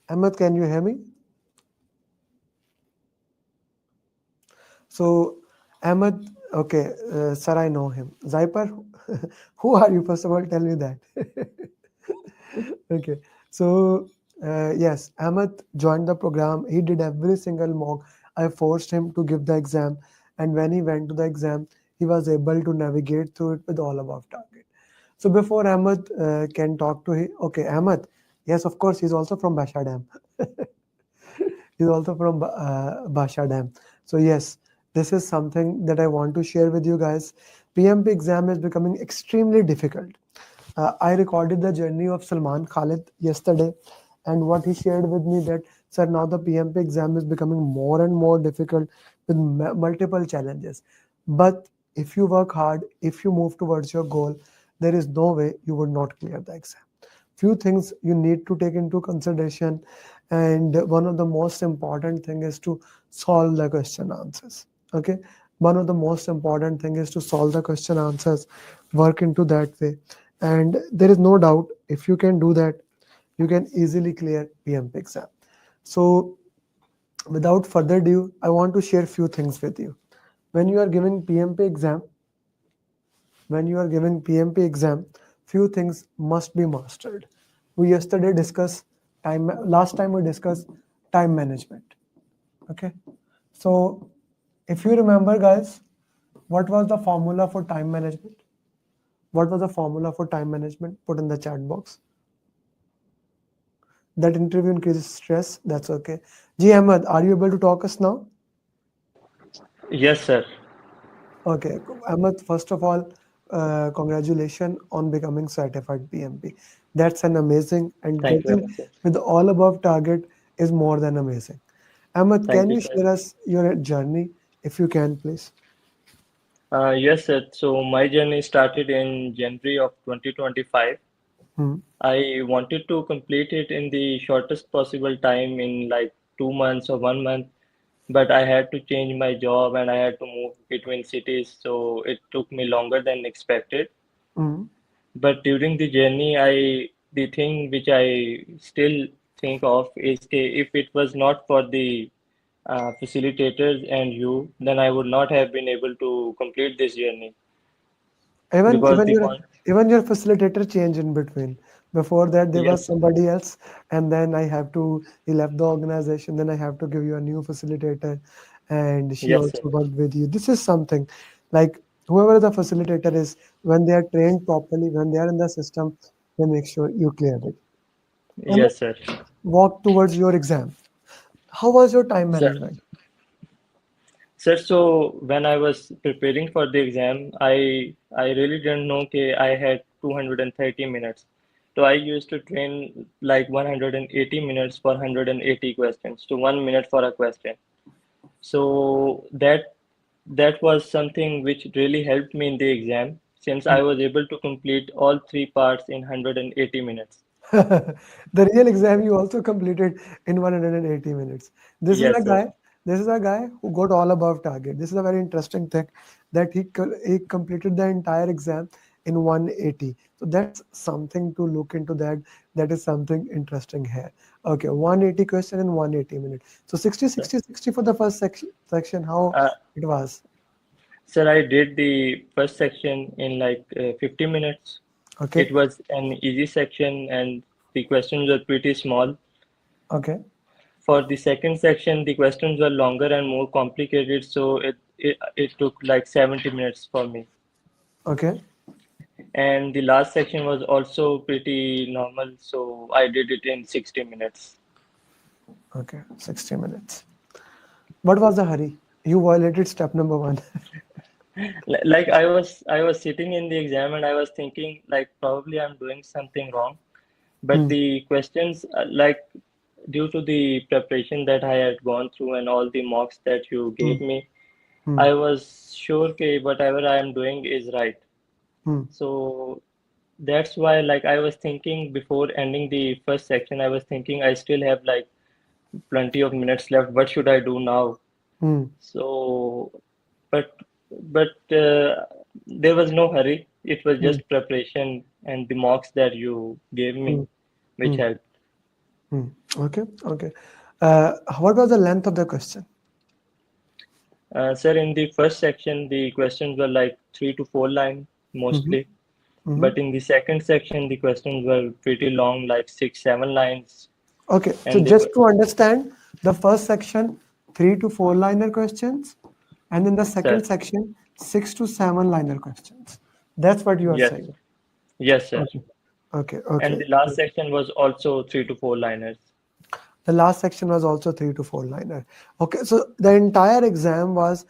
Ahmed, can you hear me? So, Ahmed, okay, sir, I know him. Zaipar, who are you? First of all, tell me that. Okay, so yes, Ahmed joined the program. He did every single mock. I forced him to give the exam, and when he went to the exam, he was able to navigate through it with all above target. So before Ahmed can talk to him, okay, Ahmed, yes, of course, he's also from Basha Dam. He's also from Basha Dam. So yes, this is something that I want to share with you guys. PMP exam is becoming extremely difficult. I recorded the journey of Salman Khalid yesterday, and what he shared with me that, sir, now the PMP exam is becoming more and more difficult with multiple challenges. But if you work hard, if you move towards your goal, there is no way you would not clear the exam. Few things you need to take into consideration, and one of the most important thing is to solve the question answers. Okay, one of the most important thing is to solve the question answers, work into that way, and there is no doubt if you can do that, you can easily clear PMP exam. So without further ado, I want to share few things with you. When you are giving PMP exam, when you are giving PMP exam, few things must be mastered. We yesterday discussed time, last time we discussed time management. Okay. So if you remember, guys, what was the formula for time management? What was the formula for time management? Put in the chat box. That interview increases stress. That's okay. Ji Ahmed, are you able to talk us now? Yes, sir. Okay, Ahmed, first of all, congratulations on becoming certified PMP. That's an amazing, and Thank you very getting much, sir. with all above target is more than amazing. Ahmed, Thank can you, you sir. share us your journey if you can, please? Yes, sir. So my journey started in January of 2025. Hmm. I wanted to complete it in the shortest possible time in like 2 months or 1 month, but I had to change my job and I had to move between cities, so it took me longer than expected. Hmm. But during the journey, the thing which I still think of is if it was not for the facilitators and you, then I would not have been able to complete this journey Even because even the your con even your facilitator changed in between. Before that, there was yes, somebody else, and then I have to. He left the organization. Then I have to give you a new facilitator, and she yes, sir. also worked with you. This is something like whoever the facilitator is, when they are trained properly, when they are in the system, they make sure you clear it. And Yes, sir. walk towards your exam. How was your time Sir, management? sir, so when I was preparing for the exam, I really didn't know that I had 230 minutes. So I used to train like 180 minutes for 180 questions to 1 minute for a question. So that was something which really helped me in the exam since I was able to complete all three parts in 180 minutes. The real exam you also completed in 180 minutes. This is a Yes, sir. guy, this is a guy who got all above target. This is a very interesting thing that he completed the entire exam in 180. So that's something to look into that. That is something interesting here. Okay, 180 question in 180 minutes. So 60, Sir, 60, 60 for the first section, how uh, it was. sir, I did the first section in like 50 minutes. Okay, It was an easy section and the questions were pretty small. okay, For the second section, the questions were longer and more complicated, so it took like 70 minutes for me. okay, And the last section was also pretty normal, so I did it in 60 minutes. okay, 60 minutes. What was the hurry? You violated step number one. Like I was sitting in the exam and I was thinking like probably I'm doing something wrong, but Hmm. the questions like due to the preparation that I had gone through and all the mocks that you Hmm. gave me, Hmm. I was sure that whatever I am doing is right. Hmm. So that's why like I was thinking before ending the first section, I was thinking I still have like plenty of minutes left. What should I do now? Hmm. So, but but there was no hurry. It was Hmm. just preparation and the mocks that you gave Hmm. me, which Hmm. helped. Hmm. Okay, okay. What was the length of the question? Sir, in the first section, the questions were like 3 to 4 lines Mm-hmm. mostly. Mm-hmm. But in the second section, the questions were pretty long, like 6, 7 lines, Okay, so and they just were to understand, the first section, 3 to 4 liner questions, and in the sir. second section, 6 to 7 liner questions. That's what you are Yes, saying. sir. Yes, sir. Okay, okay, And okay. the last section was also 3 to 4 liners. The last section was also 3 to 4 liner. Okay, so the entire exam was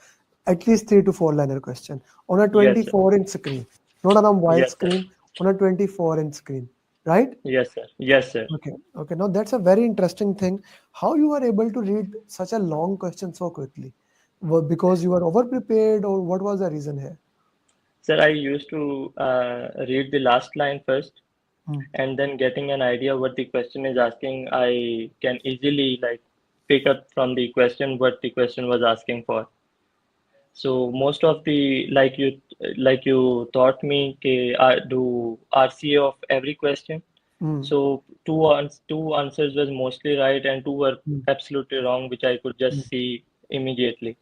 at least 3 to 4 liner question on a Yes, sir. 24-inch screen, not on a wide Yes, sir. screen, on a 24-inch screen, right? Yes, sir. Yes, sir. Okay, okay. Now that's a very interesting thing. How you are able to read such a long question so quickly? Because you are over prepared, or what was the reason here? Sir, I used to read the last line first, Hmm. and then getting an idea what the question is asking, I can easily like pick up from the question what the question was asking for. So most of the like you taught me do RCA of every question. Hmm. So two answers was mostly right and two were Hmm. absolutely wrong, which I could Hmm. just see immediately.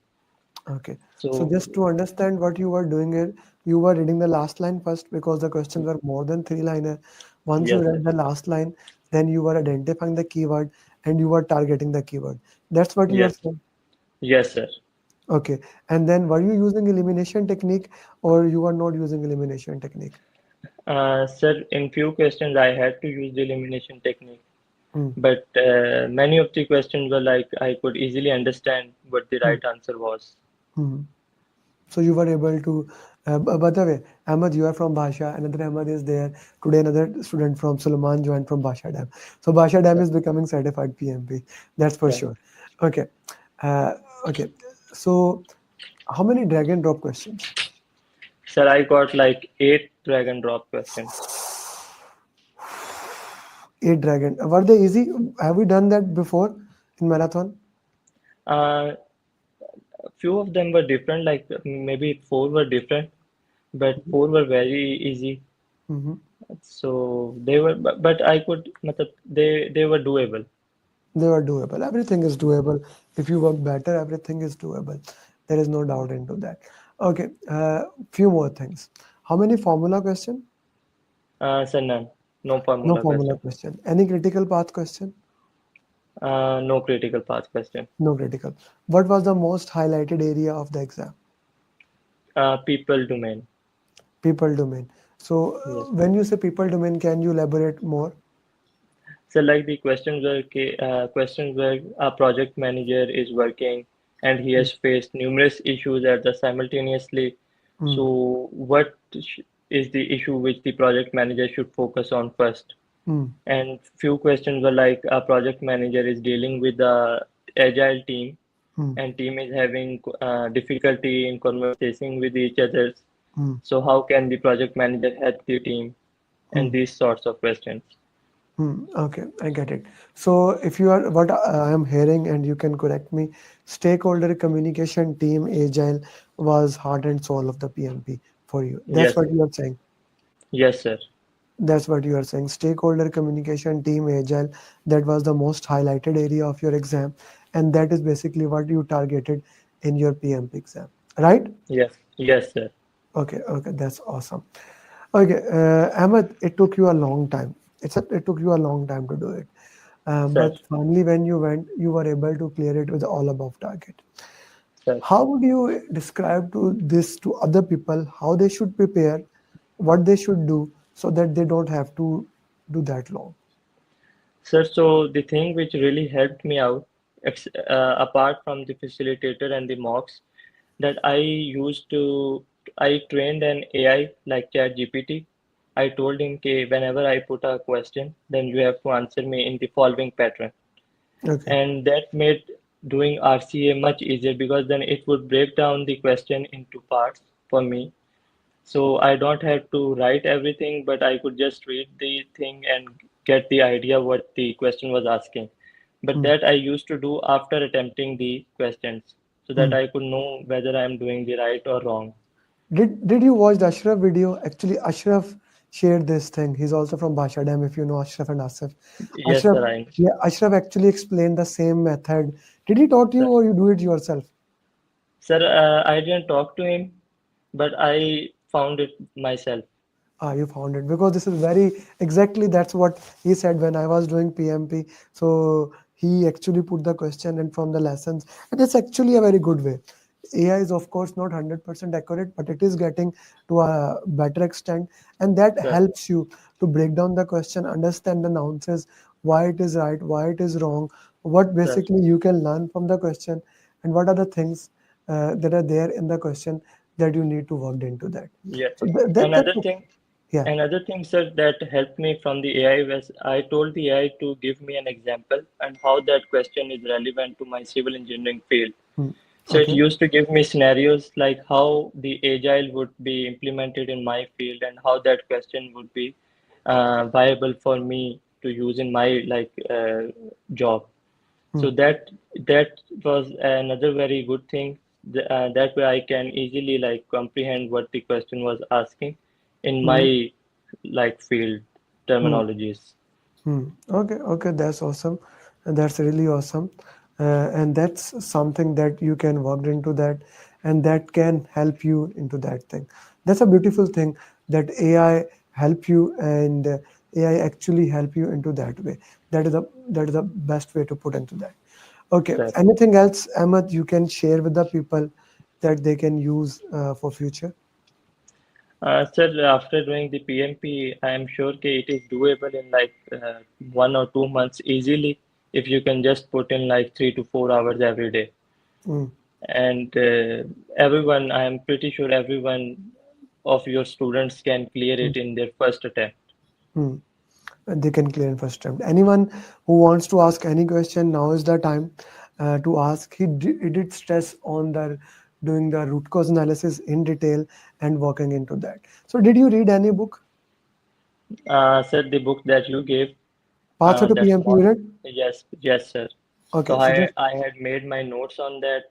Okay. So So just to understand what you were doing here, you were reading the last line first because the questions were more than 3 liner. Once you yes, sir. read the last line, then you were identifying the keyword and you were targeting the keyword. That's what you are Yes, saying. yes, sir. Okay. And then were you using elimination technique or you were not using elimination technique? Sir, in few questions I had to use the elimination technique, Hmm. but many of the questions were like I could easily understand what the Hmm. right answer was. Hmm. So you were able to, by the way, Ahmad, you are from Bhasha, another Ahmad is there. Today, another student from Sulaiman joined from Bhasha Dam. So Bhasha Dam is becoming certified PMP. That's for Right. sure. Okay. Uh, okay. So how many drag and drop questions? Sir, I got like 8 drag and drop questions. 8 dragon. Were they easy? Have we done that before in marathon? Uh, few of them were different, like maybe 4 were different, but 4 were very easy. Hmm. So they were, but I could, matlab, they were doable. They were doable. Everything is doable. If you work better, everything is doable. There is no doubt into that. Okay, few more things. How many formula question? So none, no No formula formula question, question. Any critical path question? no critical path question. No critical. What was the most highlighted area of the exam? People domain. People domain. So Yes. when you say people domain, can you elaborate more? So like the questions where a project manager is working and he Mm, has faced numerous issues at the simultaneously. mm, So is the issue which the project manager should focus on first? mm, And few questions were like a project manager is dealing with the agile team mm, and team is having difficulty in conversing with each other. mm, So how can the project manager help the team? And mm, these sorts of questions. Okay, I get it. So if you are what I am hearing, and you can correct me, stakeholder communication team agile was heart and soul of the PMP for you. That's Yes, what sir. you are saying. Yes, sir. That's what you are saying. Stakeholder communication team agile, that was the most highlighted area of your exam, and that is basically what you targeted in your PMP exam, right? Yes, yes, sir. Okay, okay, that's awesome. Okay, Ahmed, it took you a long time. It took you a long time to do it. Sir, But finally, when you went, you were able to clear it with all above target. sir. How would you describe to this to other people, how they should prepare, what they should do so that they don't have to do that long? Sir, so the thing which really helped me out, apart from the facilitator and the mocks, that I trained an AI like ChatGPT. I told him, okay, whenever I put a question, then you have to answer me in the following pattern. Okay. And that made doing RCA much easier because then it would break down the question into parts for me. So I don't have to write everything, but I could just read the thing and get the idea what the question was asking. But Hmm. that I used to do after attempting the questions so that Hmm. I could know whether I am doing the right or wrong. Did you watch the Ashraf video? Actually, Ashraf shared this thing. He's also from Basha Dam, if you know Ashraf and Asif. Yes, Ashraf, sir, I know. yeah, Ashraf actually explained the same method. Did he taught you Sir, or you do it yourself? sir, I didn't talk to him, but I found it myself. Ah, you found it because this is very exactly that's what he said when I was doing PMP. So he actually put the question and from the lessons, and it's actually a very good way. AI is of course not 100% accurate, but it is getting to a better extent, and that Sir, helps you to break down the question, understand the nuances, why it is right, why it is wrong, what sir, basically you can learn from the question, and what are the things that are there in the question that you need to work into that. yeah. So Another thing, yeah. Another thing, sir, that helped me from the AI was I told the AI to give me an example and how that question is relevant to my civil engineering field. Hmm. So it Okay. used to give me scenarios like how the agile would be implemented in my field and how that question would be viable for me to use in my job. Hmm. So that was another very good thing. That way I can easily like comprehend what the question was asking in Hmm. my like field Hmm. terminologies. Hmm. Okay. Okay. That's awesome. And that's really awesome. And that's something that you can work into that, and that can help you into that thing. That's a beautiful thing that AI help you, and AI actually help you into that way. That is the best way to put into that. Okay. Sir. Anything else, Ahmed, you can share with the people that they can use for future? Sir, after doing the PMP, I am sure it is doable in 1 or 2 months easily if you can just put in like 3 to 4 hours every day. Hmm. And everyone, I am pretty sure everyone of your students can clear Hmm. it in their first attempt. Hmm. They can clear in first attempt. Anyone who wants to ask any question, now is the time to ask. He did stress on the doing the root cause analysis in detail and working into that. So, did you read any book? Sir, the book that you gave, Pathway to that's PMP more, unit? yes, yes, sir. So Okay, so I just I had made my notes on that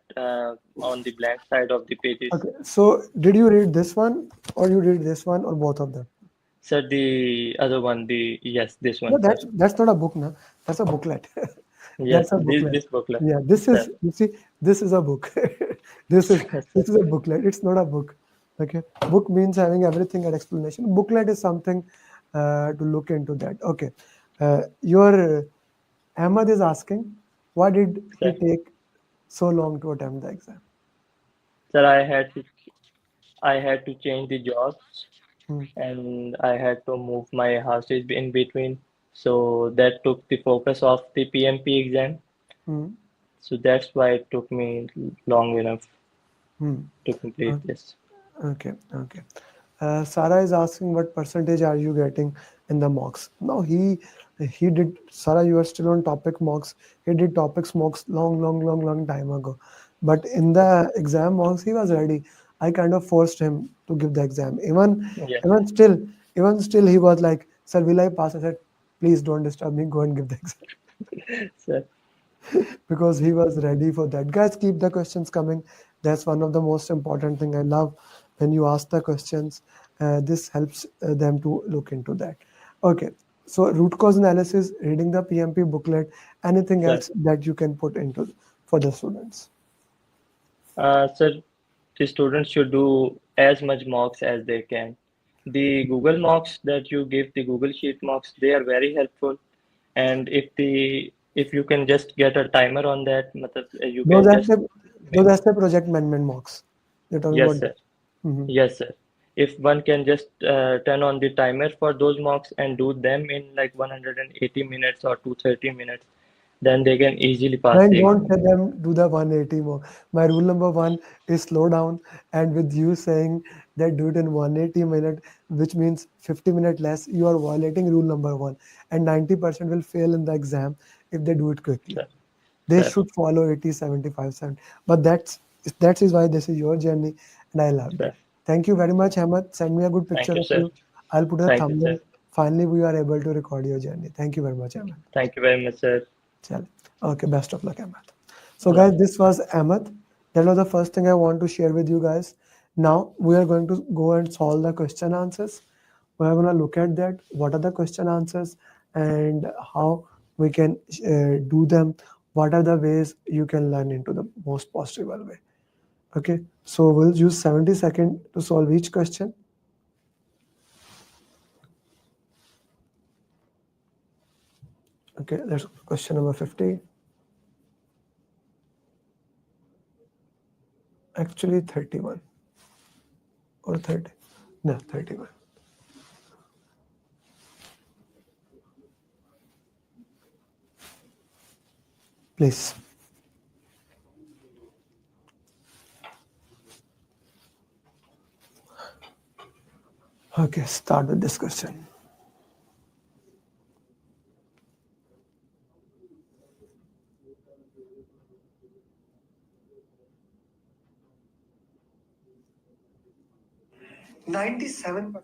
on the blank side of the pages. okay. So, did you read this one, or you read this one, or both of them? Sir, the other one, the yes, this No, one, sir. that's not a book, now. That's a booklet. Yes, That's a booklet. this booklet, Yeah, this sir. is you see, this is a book. This is Sir, this is a booklet. It's not a book. Okay, book means having everything and explanation. Booklet is something to look into that. Okay, your Ahmad is asking, why did he sir, take so long to attempt the exam? sir, I had to change the jobs Hmm. and I had to move my houses in between. So that took the focus of the PMP exam. Hmm. So that's why it took me long enough Hmm. to complete Uh, this. Okay, okay. Sarah is asking what percentage are you getting in the mocks? No, he did. Sarah, you are still on topic mocks. He did topics mocks long time ago. But in the exam mocks, he was ready. I kind of forced him to give the exam. Yes, Even still, even still, he was like, "Sir, will I pass?" I said, "Please don't disturb me. Go and give the exam." sir, Because he was ready for that. Guys, keep the questions coming. That's one of the most important thing I love when you ask the questions. This helps them to look into that. Okay, so root cause analysis, reading the PMP booklet, anything sir. else that you can put into for the students. Sir, the students should do as much mocks as they can. The Google mocks that you give, the Google Sheet mocks, they are very helpful. And if you can just get a timer on that, you Those can just essay, those essay project amendment marks. You're talking yes, about that. sir. Mhm. Yes, sir. If one can just turn on the timer for those mocks and do them in like 180 minutes or 230 minutes, then they can easily pass Man, the don't exam. tell them do the 180 more. My rule number one is slow down, and with you saying that do it in 180 minute, which means 50-minute less, you are violating rule number one, and 90% will fail in the exam if they do it quickly. Sir, They sir, should follow 80, 75, 70. But that is why this is your journey, and I loved it. sir. Thank you very much, Ahmad. Send me a good Thank picture you, of sir. you. I'll put a Thank you, thumbnail. sir. Finally, we are able to record your journey. Thank you very much, Ahmad. Thank you very much, sir. Chal. Okay, best of luck, Ahmed. So, Allah guys, Hafiz. this was Ahmed. That was the first thing I want to share with you guys. Now we are going to go and solve the question answers. We are going to look at that, what are the question answers and how we can do them, what are the ways you can learn into the most possible way. Okay, so we'll use 70 seconds to solve each question. Okay, that's question number 50. Actually 31 or 30. No, 31. Please. Okay, start with this question. 97.